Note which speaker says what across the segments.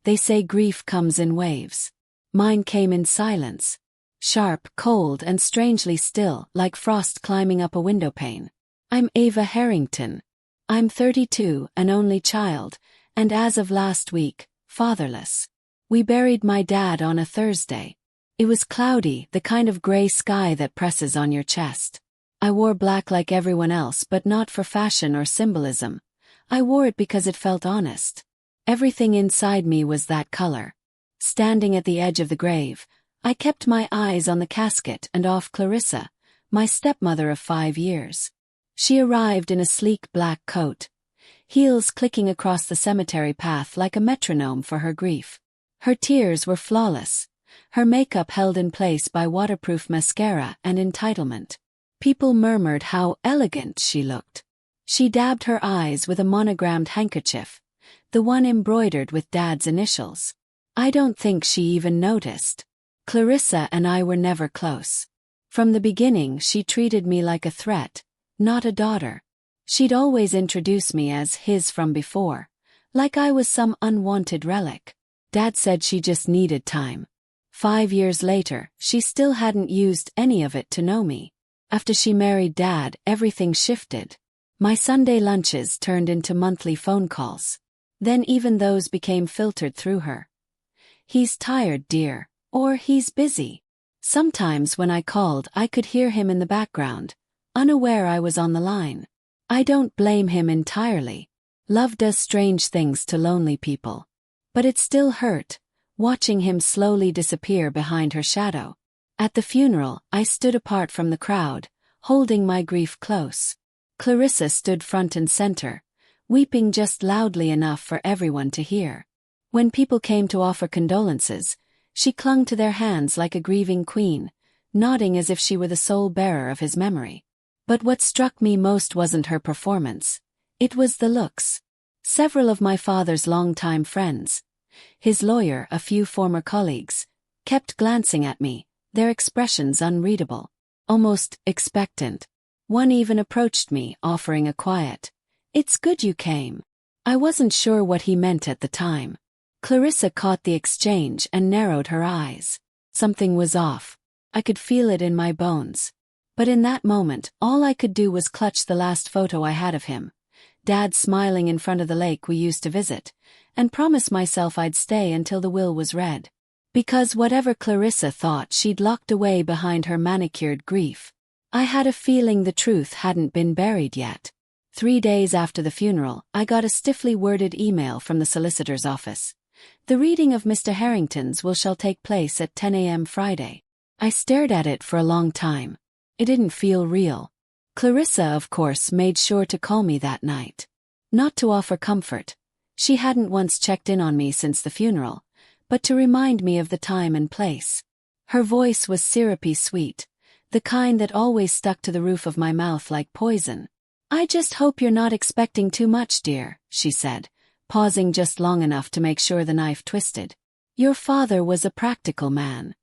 Speaker 1: They say grief comes in waves. Mine came in silence. Sharp, cold, and strangely still, like frost climbing up a windowpane. I'm Ava Harrington. I'm 32, an only child, and as of last week, fatherless. We buried my dad on a Thursday. It was cloudy, the kind of gray sky that presses on your chest. I wore black like everyone else, but not for fashion or symbolism. I wore it because it felt honest. Everything inside me was that color. Standing at the edge of the grave, I kept my eyes on the casket and off Clarissa, my stepmother of 5 years. She arrived in a sleek black coat, heels clicking across the cemetery path like a metronome for her grief. Her tears were flawless, her makeup held in place by waterproof mascara and entitlement. People murmured how elegant she looked. She dabbed her eyes with a monogrammed handkerchief, the one embroidered with Dad's initials. I don't think she even noticed. Clarissa and I were never close. From the beginning she treated me like a threat, not a daughter. She'd always introduce me as his from before, like I was some unwanted relic. Dad said she just needed time. 5 years later, she still hadn't used any of it to know me. After she married Dad, everything shifted. My Sunday lunches turned into monthly phone calls. Then even those became filtered through her. "He's tired, dear," or "he's busy." Sometimes when I called, I could hear him in the background, unaware I was on the line. I don't blame him entirely. Love does strange things to lonely people. But it still hurt, watching him slowly disappear behind her shadow. At the funeral, I stood apart from the crowd, holding my grief close. Clarissa stood front and center, weeping just loudly enough for everyone to hear. When people came to offer condolences, she clung to their hands like a grieving queen, nodding as if she were the sole bearer of his memory. But what struck me most wasn't her performance. It was the looks. Several of my father's longtime friends, his lawyer, a few former colleagues, kept glancing at me, their expressions unreadable, almost expectant. One even approached me, offering a quiet, "It's good you came." I wasn't sure what he meant at the time. Clarissa caught the exchange and narrowed her eyes. Something was off. I could feel it in my bones. But in that moment, all I could do was clutch the last photo I had of him, Dad smiling in front of the lake we used to visit, and promise myself I'd stay until the will was read. Because whatever Clarissa thought, she'd locked away behind her manicured grief. I had a feeling the truth hadn't been buried yet. 3 days after the funeral, I got a stiffly worded email from the solicitor's office. "The reading of Mr. Harrington's will shall take place at 10 a.m. Friday." I stared at it for a long time. It didn't feel real. Clarissa, of course, made sure to call me that night. Not to offer comfort. She hadn't once checked in on me since the funeral, but to remind me of the time and place. Her voice was syrupy sweet, the kind that always stuck to the roof of my mouth like poison. "I just hope you're not expecting too much, dear," she said, pausing just long enough to make sure the knife twisted. "Your father was a practical man.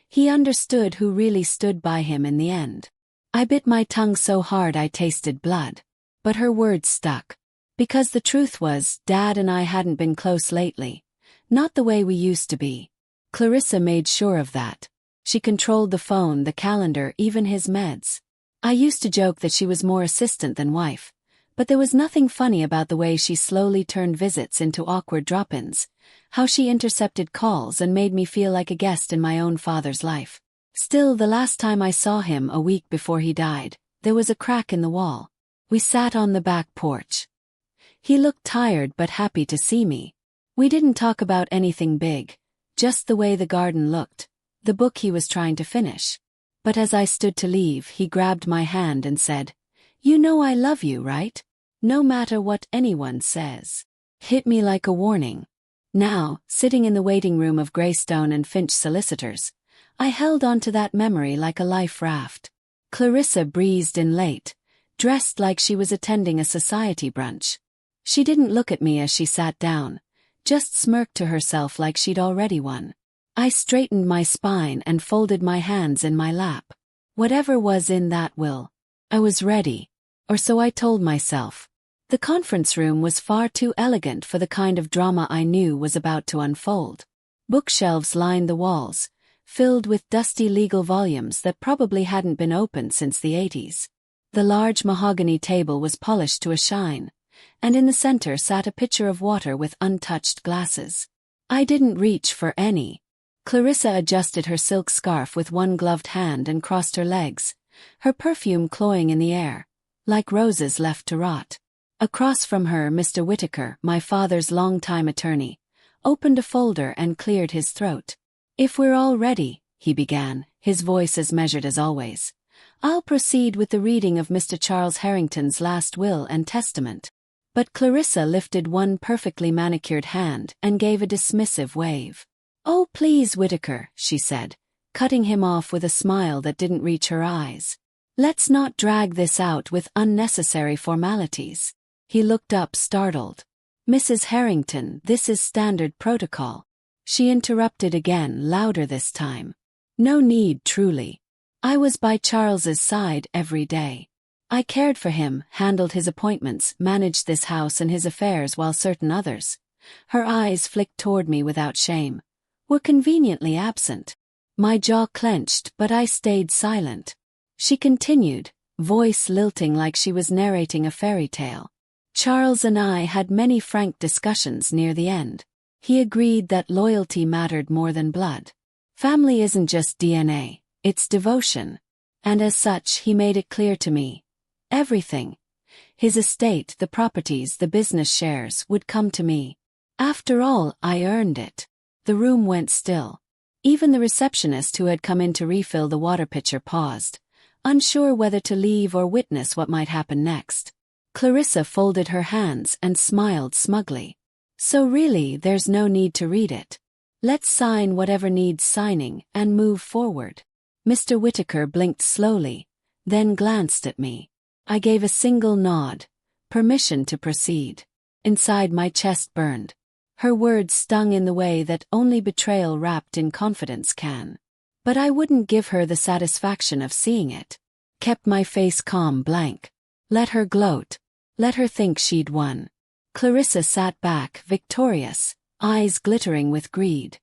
Speaker 1: He understood who really stood by him in the end." I bit my tongue so hard I tasted blood. But her words stuck. Because the truth was, Dad and I hadn't been close lately. Not the way we used to be. Clarissa made sure of that. She controlled the phone, the calendar, even his meds. I used to joke that she was more assistant than wife. But there was nothing funny about the way she slowly turned visits into awkward drop-ins, how she intercepted calls and made me feel like a guest in my own father's life. Still, the last time I saw him, a week before he died, there was a crack in the wall. We sat on the back porch. He looked tired but happy to see me. We didn't talk about anything big, just the way the garden looked, the book he was trying to finish. But as I stood to leave, he grabbed my hand and said, "You know I love you, right? No matter what anyone says." Hit me like a warning. Now, sitting in the waiting room of Greystone and Finch solicitors, I held on to that memory like a life raft. Clarissa breezed in late, dressed like she was attending a society brunch. She didn't look at me as she sat down, just smirked to herself like she'd already won. I straightened my spine and folded my hands in my lap. Whatever was in that will, I was ready, or so I told myself. The conference room was far too elegant for the kind of drama I knew was about to unfold. Bookshelves lined the walls, filled with dusty legal volumes that probably hadn't been opened since the 80s. The large mahogany table was polished to a shine, and in the center sat a pitcher of water with untouched glasses. I didn't reach for any. Clarissa adjusted her silk scarf with one gloved hand and crossed her legs, her perfume cloying in the air, like roses left to rot. Across from her, Mr. Whittaker, my father's longtime attorney, opened a folder and cleared his throat. "If we're all ready," he began, his voice as measured as always, "I'll proceed with the reading of Mr. Charles Harrington's last will and testament." But Clarissa lifted one perfectly manicured hand and gave a dismissive wave. "Oh, please, Whittaker," she said, cutting him off with a smile that didn't reach her eyes. "Let's not drag this out with unnecessary formalities." He looked up startled. "Mrs. Harrington, this is standard protocol." She interrupted again, louder this time. "No need, truly. I was by Charles's side every day. I cared for him, handled his appointments, managed this house and his affairs while certain others," her eyes flicked toward me without shame, "were conveniently absent." My jaw clenched, but I stayed silent. She continued, voice lilting like she was narrating a fairy tale. "Charles and I had many frank discussions near the end. He agreed that loyalty mattered more than blood. Family isn't just DNA, it's devotion. And as such, he made it clear to me. Everything. His estate, the properties, the business shares, would come to me. After all, I earned it." The room went still. Even the receptionist who had come in to refill the water pitcher paused, unsure whether to leave or witness what might happen next. Clarissa folded her hands and smiled smugly. "So really, there's no need to read it. Let's sign whatever needs signing and move forward." Mr. Whittaker blinked slowly, then glanced at me. I gave a single nod, permission to proceed. Inside, my chest burned. Her words stung in the way that only betrayal wrapped in confidence can. But I wouldn't give her the satisfaction of seeing it. Kept my face calm, blank. Let her gloat. Let her think she'd won. Clarissa sat back, victorious, eyes glittering with greed.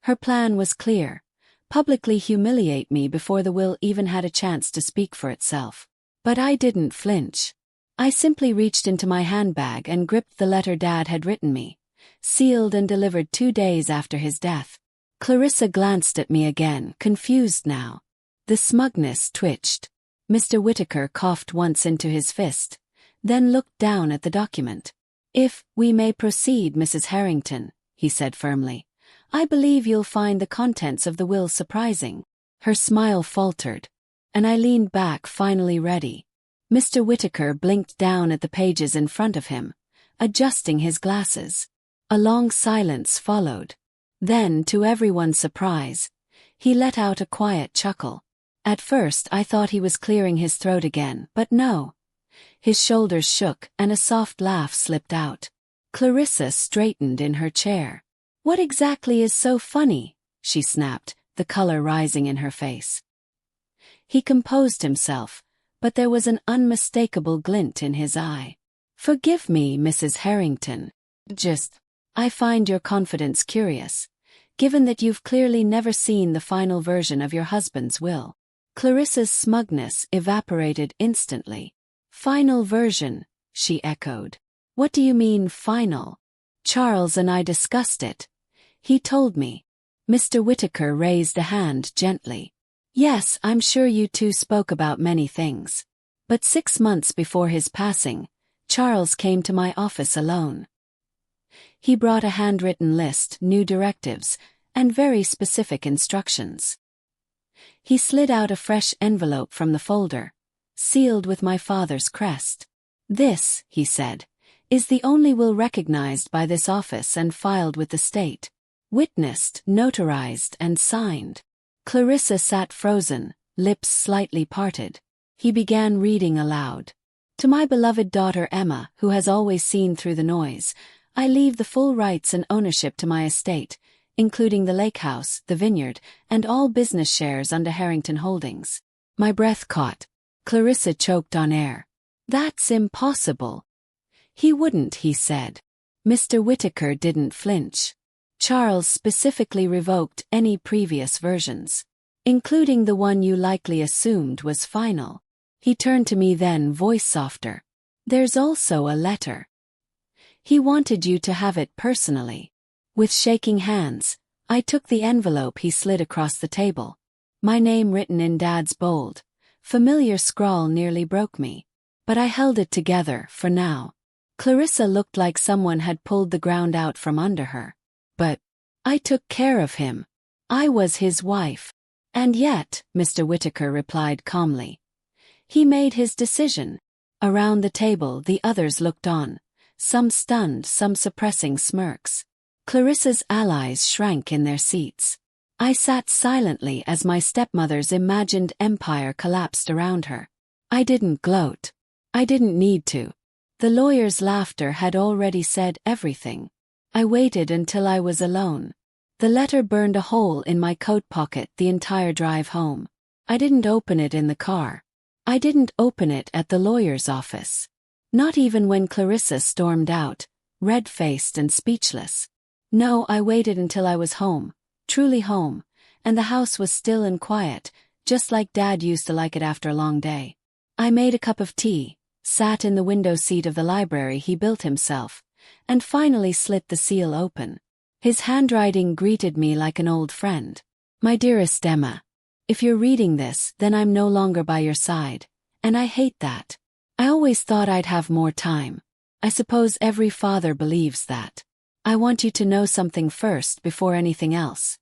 Speaker 1: Her plan was clear: publicly humiliate me before the will even had a chance to speak for itself. But I didn't flinch. I simply reached into my handbag and gripped the letter Dad had written me, sealed and delivered 2 days after his death. Clarissa glanced at me again, confused now. The smugness twitched. Mr. Whittaker coughed once into his fist, then looked down at the document. "If we may proceed, Mrs. Harrington," he said firmly, "I believe you'll find the contents of the will surprising." Her smile faltered, and I leaned back, finally ready. Mr. Whittaker blinked down at the pages in front of him, adjusting his glasses. A long silence followed. Then, to everyone's surprise, he let out a quiet chuckle. At first I thought he was clearing his throat again, but no. His shoulders shook and a soft laugh slipped out. Clarissa straightened in her chair. "What exactly is so funny?" she snapped, the color rising in her face. He composed himself, but there was an unmistakable glint in his eye. "Forgive me, Mrs. Harrington. I find your confidence curious, given that you've clearly never seen the final version of your husband's will." Clarissa's smugness evaporated instantly. "Final version," she echoed. "What do you mean, final?" "Charles and I discussed it. He told me." Mr. Whittaker raised a hand gently. "Yes, I'm sure you two spoke about many things. But 6 months before his passing, Charles came to my office alone. He brought a handwritten list, new directives, and very specific instructions. He slid out a fresh envelope from the folder, sealed with my father's crest. 'This,' he said, 'is the only will recognized by this office and filed with the state. Witnessed, notarized, and signed.'" Clarissa sat frozen, lips slightly parted. He began reading aloud. "To my beloved daughter Emma, who has always seen through the noise, I leave the full rights and ownership to my estate, including the lake house, the vineyard, and all business shares under Harrington Holdings." My breath caught. Clarissa choked on air. "That's impossible." He wouldn't, he said. Mr. Whittaker didn't flinch. Charles specifically revoked any previous versions, including the one you likely assumed was final. He turned to me then, voice softer. There's also a letter. He wanted you to have it personally. With shaking hands, I took the envelope he slid across the table. My name written in Dad's bold, familiar scrawl nearly broke me. But I held it together, for now. Clarissa looked like someone had pulled the ground out from under her. But I took care of him. I was his wife. And yet, Mr. Whittaker replied calmly. He made his decision. Around the table the others looked on, some stunned, some suppressing smirks. Clarissa's allies shrank in their seats. I sat silently as my stepmother's imagined empire collapsed around her. I didn't gloat. I didn't need to. The lawyer's laughter had already said everything. I waited until I was alone. The letter burned a hole in my coat pocket the entire drive home. I didn't open it in the car. I didn't open it at the lawyer's office. Not even when Clarissa stormed out, red-faced and speechless. No, I waited until I was home, truly home, and the house was still and quiet, just like Dad used to like it after a long day. I made a cup of tea, sat in the window seat of the library he built himself, and finally slit the seal open. His handwriting greeted me like an old friend. My dearest Emma, if you're reading this, then I'm no longer by your side, and I hate that. I always thought I'd have more time. I suppose every father believes that. I want you to know something first before anything else.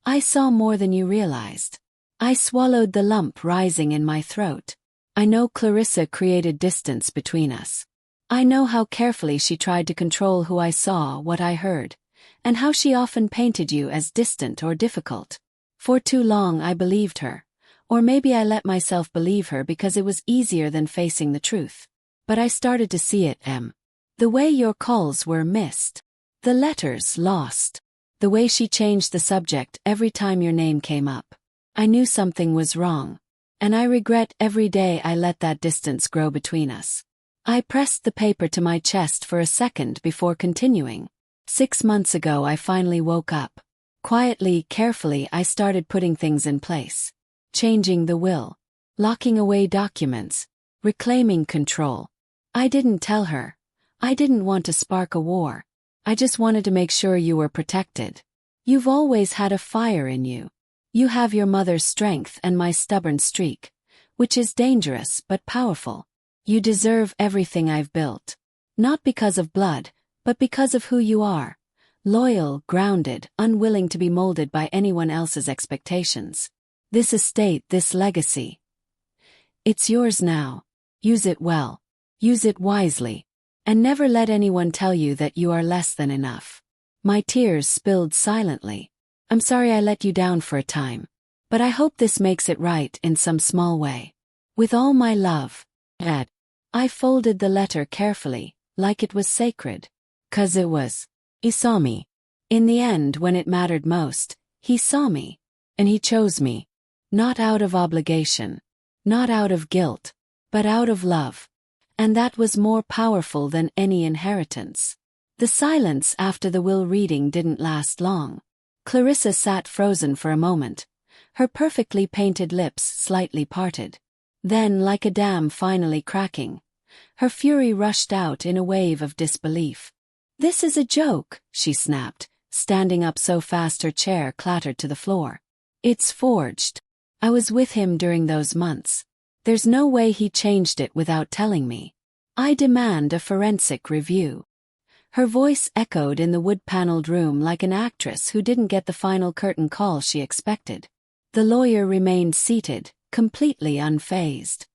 Speaker 1: I saw more than you realized. I swallowed the lump rising in my throat. I know Clarissa created distance between us. I know how carefully she tried to control who I saw, what I heard, and how she often painted you as distant or difficult. For too long I believed her, or maybe I let myself believe her because it was easier than facing the truth. But I started to see it, Em. The way your calls were missed. The letters lost. The way she changed the subject every time your name came up. I knew something was wrong. And I regret every day I let that distance grow between us. I pressed the paper to my chest for a second before continuing. 6 months ago I finally woke up. Quietly, carefully I started putting things in place. Changing the will. Locking away documents. Reclaiming control. I didn't tell her. I didn't want to spark a war. I just wanted to make sure you were protected. You've always had a fire in you. You have your mother's strength and my stubborn streak, which is dangerous but powerful. You deserve everything I've built. Not because of blood, but because of who you are. Loyal, grounded, unwilling to be molded by anyone else's expectations. This estate, this legacy. It's yours now. Use it well. Use it wisely. And never let anyone tell you that you are less than enough. My tears spilled silently. I'm sorry I let you down for a time. But I hope this makes it right in some small way. With all my love, Ed. I folded the letter carefully, like it was sacred. 'Cause it was. He saw me. In the end, when it mattered most, he saw me. And he chose me. Not out of obligation. Not out of guilt. But out of love. And that was more powerful than any inheritance. The silence after the will reading didn't last long. Clarissa sat frozen for a moment, her perfectly painted lips slightly parted. Then, like a dam finally cracking, her fury rushed out in a wave of disbelief. "This is a joke," she snapped, standing up so fast her chair clattered to the floor. "It's forged. I was with him during those months. There's no way he changed it without telling me. I demand a forensic review." Her voice echoed in the wood-paneled room like an actress who didn't get the final curtain call she expected. The lawyer remained seated, completely unfazed.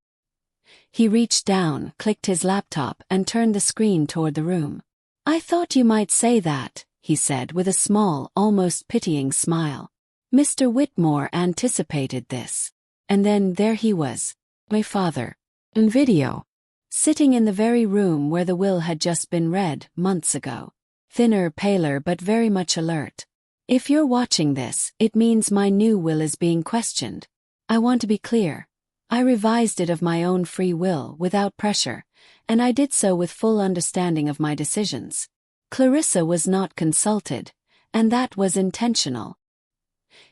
Speaker 1: He reached down, clicked his laptop, and turned the screen toward the room. "I thought you might say that," he said with a small, almost pitying smile. Mr. Whitmore anticipated this. And then there he was, my father, in video. Sitting in the very room where the will had just been read, months ago. Thinner, paler, but very much alert. "If you're watching this, it means my new will is being questioned. I want to be clear. I revised it of my own free will, without pressure, and I did so with full understanding of my decisions. Clarissa was not consulted, and that was intentional.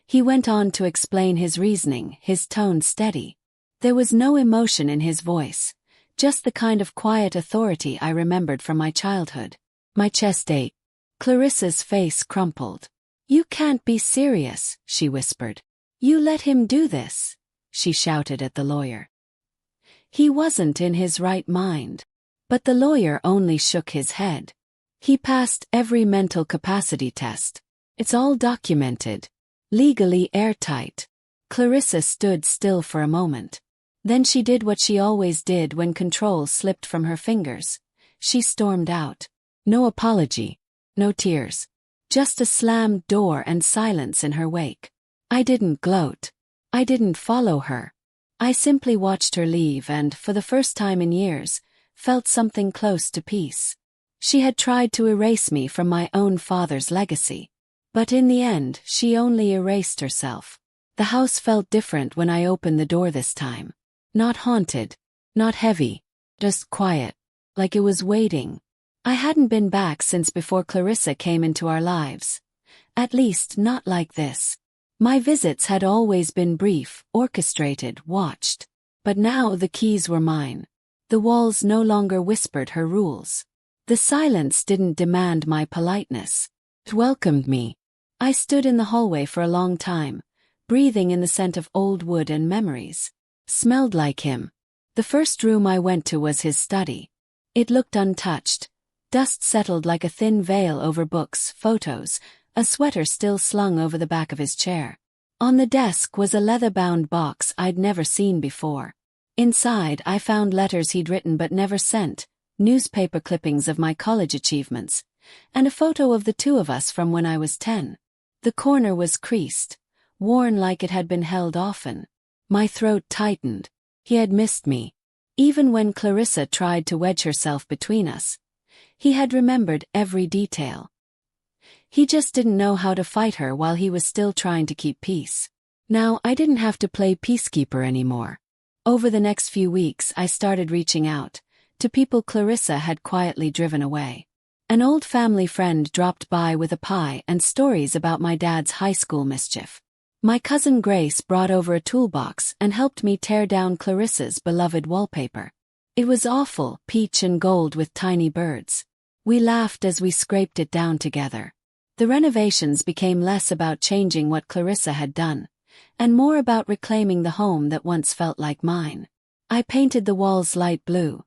Speaker 1: He went on to explain his reasoning, his tone steady. There was no emotion in his voice, just the kind of quiet authority I remembered from my childhood. My chest ached. Clarissa's face crumpled. "You can't be serious," she whispered. "You let him do this," she shouted at the lawyer. He wasn't in his right mind. But the lawyer only shook his head. He passed every mental capacity test. It's all documented. Legally airtight. Clarissa stood still for a moment. Then she did what she always did when control slipped from her fingers. She stormed out. No apology. No tears. Just a slammed door and silence in her wake. I didn't gloat. I didn't follow her. I simply watched her leave and, for the first time in years, felt something close to peace. She had tried to erase me from my own father's legacy. But in the end, she only erased herself. The house felt different when I opened the door this time. Not haunted. Not heavy. Just quiet. Like it was waiting. I hadn't been back since before Clarissa came into our lives. At least not like this. My visits had always been brief, orchestrated, watched. But now the keys were mine. The walls no longer whispered her rules. The silence didn't demand my politeness. It welcomed me. I stood in the hallway for a long time, breathing in the scent of old wood and memories. Smelled like him. The first room I went to was his study. It looked untouched. Dust settled like a thin veil over books, photos, a sweater still slung over the back of his chair. On the desk was a leather-bound box I'd never seen before. Inside, I found letters he'd written but never sent, newspaper clippings of my college achievements, and a photo of the two of us from when I was 10. The corner was creased, worn like it had been held often. My throat tightened. He had missed me. Even when Clarissa tried to wedge herself between us, he had remembered every detail. He just didn't know how to fight her while he was still trying to keep peace. Now I didn't have to play peacekeeper anymore. Over the next few weeks I started reaching out to people Clarissa had quietly driven away. An old family friend dropped by with a pie and stories about my dad's high school mischief. My cousin Grace brought over a toolbox and helped me tear down Clarissa's beloved wallpaper. It was awful, peach and gold with tiny birds. We laughed as we scraped it down together. The renovations became less about changing what Clarissa had done, and more about reclaiming the home that once felt like mine. I painted the walls light blue,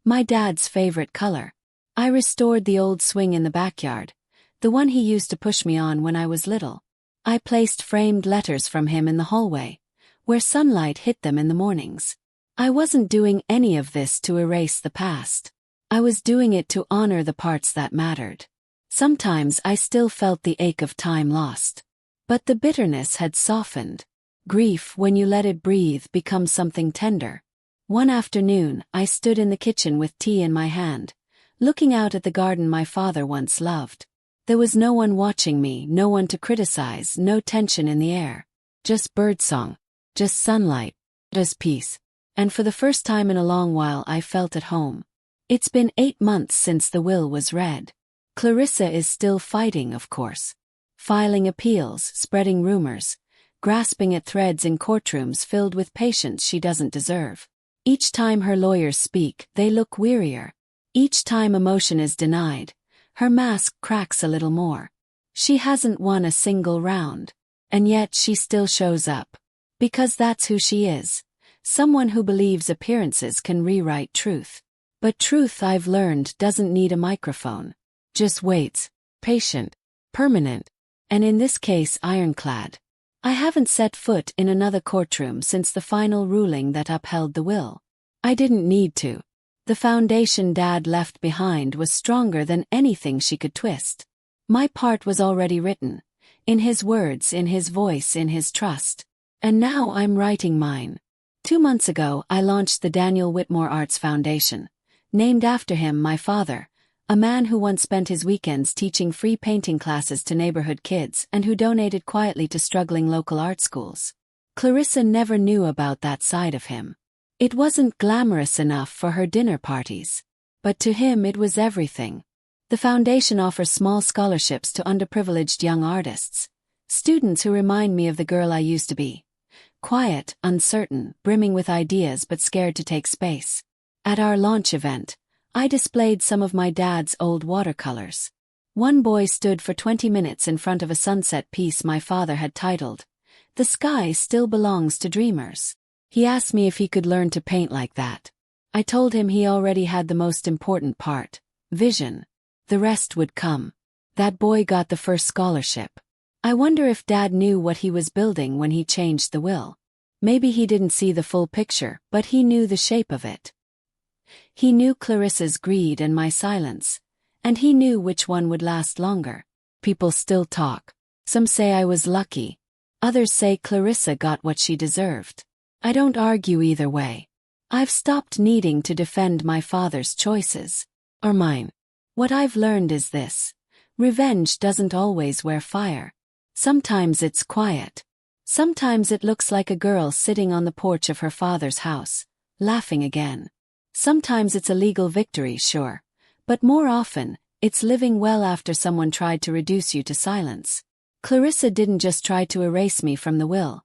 Speaker 1: my dad's favorite color. I restored the old swing in the backyard, the one he used to push me on when I was little. I placed framed letters from him in the hallway, where sunlight hit them in the mornings. I wasn't doing any of this to erase the past. I was doing it to honor the parts that mattered. Sometimes I still felt the ache of time lost. But the bitterness had softened. Grief, when you let it breathe, becomes something tender. One afternoon, I stood in the kitchen with tea in my hand, looking out at the garden my father once loved. There was no one watching me, no one to criticize, no tension in the air. Just birdsong. Just sunlight. Just peace. And for the first time in a long while I felt at home. It's been 8 months since the will was read. Clarissa is still fighting, of course. Filing appeals, spreading rumors, grasping at threads in courtrooms filled with patients she doesn't deserve. Each time her lawyers speak, they look wearier. Each time emotion is denied, her mask cracks a little more. She hasn't won a single round. And yet she still shows up. Because that's who she is. Someone who believes appearances can rewrite truth. But truth, I've learned, doesn't need a microphone. Just waits. Patient. Permanent. And in this case, ironclad. I haven't set foot in another courtroom since the final ruling that upheld the will. I didn't need to. The foundation Dad left behind was stronger than anything she could twist. My part was already written. In his words, in his voice, in his trust. And now I'm writing mine. 2 months ago, I launched the Daniel Whitmore Arts Foundation, named after him, my father, a man who once spent his weekends teaching free painting classes to neighborhood kids and who donated quietly to struggling local art schools. Clarissa never knew about that side of him. It wasn't glamorous enough for her dinner parties. But to him it was everything. The foundation offers small scholarships to underprivileged young artists, students who remind me of the girl I used to be. Quiet, uncertain, brimming with ideas but scared to take space. At our launch event, I displayed some of my dad's old watercolors. One boy stood for 20 minutes in front of a sunset piece my father had titled, "The Sky Still Belongs to Dreamers." He asked me if he could learn to paint like that. I told him he already had the most important part, vision. The rest would come. That boy got the first scholarship. I wonder if Dad knew what he was building when he changed the will. Maybe he didn't see the full picture, but he knew the shape of it. He knew Clarissa's greed and my silence, and he knew which one would last longer. People still talk. Some say I was lucky. Others say Clarissa got what she deserved. I don't argue either way. I've stopped needing to defend my father's choices. Or mine. What I've learned is this. Revenge doesn't always wear fire. Sometimes it's quiet. Sometimes it looks like a girl sitting on the porch of her father's house, laughing again. Sometimes it's a legal victory, sure. But more often, it's living well after someone tried to reduce you to silence. Clarissa didn't just try to erase me from the will.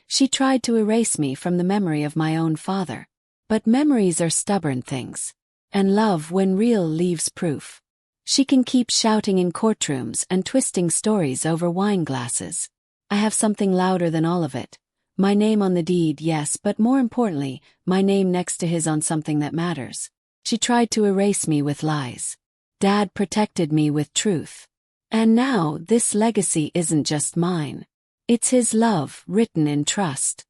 Speaker 1: She tried to erase me from the memory of my own father. But memories are stubborn things. And love, when real, leaves proof. She can keep shouting in courtrooms and twisting stories over wine glasses. I have something louder than all of it. My name on the deed, yes, but more importantly, my name next to his on something that matters. She tried to erase me with lies. Dad protected me with truth. And now, this legacy isn't just mine. It's his love, written in trust.